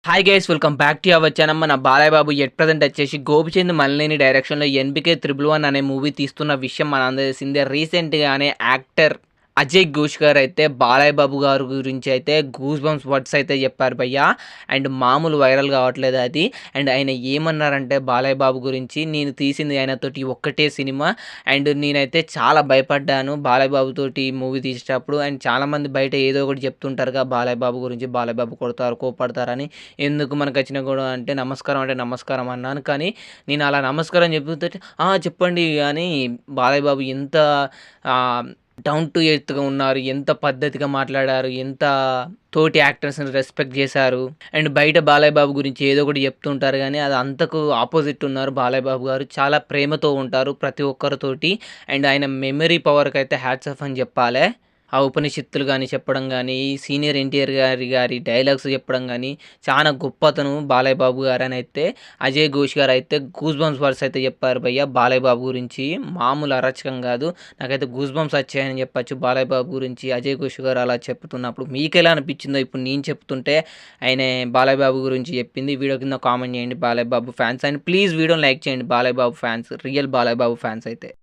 Hi guys welcome back to our channel. మన Balayya Babu at present వచ్చేసి గోపిచంద్ మలినేని డైరెక్షన్‌లో 'ఎన్‌బికే 111' అనే మూవీ తీస్తున్న విషయం మనందరికీ తెలిసిందే. రీసెంట్‌గానే యాక్టర్ అజయ్ ఘోష్ గారు అయితే బాలయ్య బాబు గారి గురించి అయితే గూస్ బంప్స్ వర్డ్స్ అయితే చెప్పారు భయ్యా. అండ్ మామూలు వైరల్ కావట్లేదు అది. అండ్ ఆయన ఏమన్నారంటే బాలయ్య బాబు గురించి, నేను తీసింది ఆయనతోటి ఒక్కటే సినిమా. అండ్ నేనైతే చాలా భయపడ్డాను బాలయ్య బాబు తోటి మూవీ తీసేటప్పుడు. అండ్ చాలామంది బయట ఏదో ఒకటి చెప్తుంటారుగా బాలయ్య బాబు గురించి, బాలయ్య బాబు కొడతారు, కోప్పడతారని. ఎందుకు మనకొచ్చిన గొడవ అంటే నమస్కారం అంటే నమస్కారం అన్నాను. కానీ నేను అలా నమస్కారం చెప్పుతుంటే చెప్పండి అని బాలయ్య బాబు ఎంత ఆహ్, డౌన్ టు ఎర్త్‌గా ఉన్నారు. ఎంత పద్ధతిగా మాట్లాడారు. ఎంత తోటి యాక్టర్స్‌ని రెస్పెక్ట్ చేశారు. అండ్ బయట బాలయ్య బాబు గురించి ఏదో ఒకటి చెప్తుంటారు గానీ, అది అంతకు ఆపోజిట్ ఉన్నారు బాలయ్య బాబు గారు. చాలా ప్రేమతో ఉంటారు ప్రతి ఒక్కరితోటి. అండ్ ఆయన మెమరీ పవర్‌కైతే హ్యాట్స్ ఆఫ్ అని చెప్పాలే. ఆ ఉపనిషత్తులు గాని చెప్పడం గాని, సీనియర్ ఎన్టీఆర్ గారి డైలాగ్స్ చెప్పడం గాని, చానా గొప్పతనం బాలయ్య బాబు గారనైతే అజయ్ ఘోష్ గారైతే గూస్ బంప్స్ వర్డ్స్ అయితే చెప్పారు భయ్య బాలయ్య బాబు గురించి. మామూలు అరాచకం గాదు. నాకైతే గూస్ బంప్స్ వచ్చాయని చెప్పొచ్చు బాలయ్య బాబు గురించి అజయ్ ఘోష్ గారు అలా చెప్తున్నప్పుడు. మీకెలా అనిపించిందో ఇప్పుడు నేను చెప్తుంటే ఆయనే బాలయ్య బాబు గురించి చెప్పింది. వీడియో కింద కామెంట్ చేయండి Balayya Babu fans. And please వీడియోని లైక్ చేయండి Balayya Babu fans. Real Balayya Babu fans అయితే.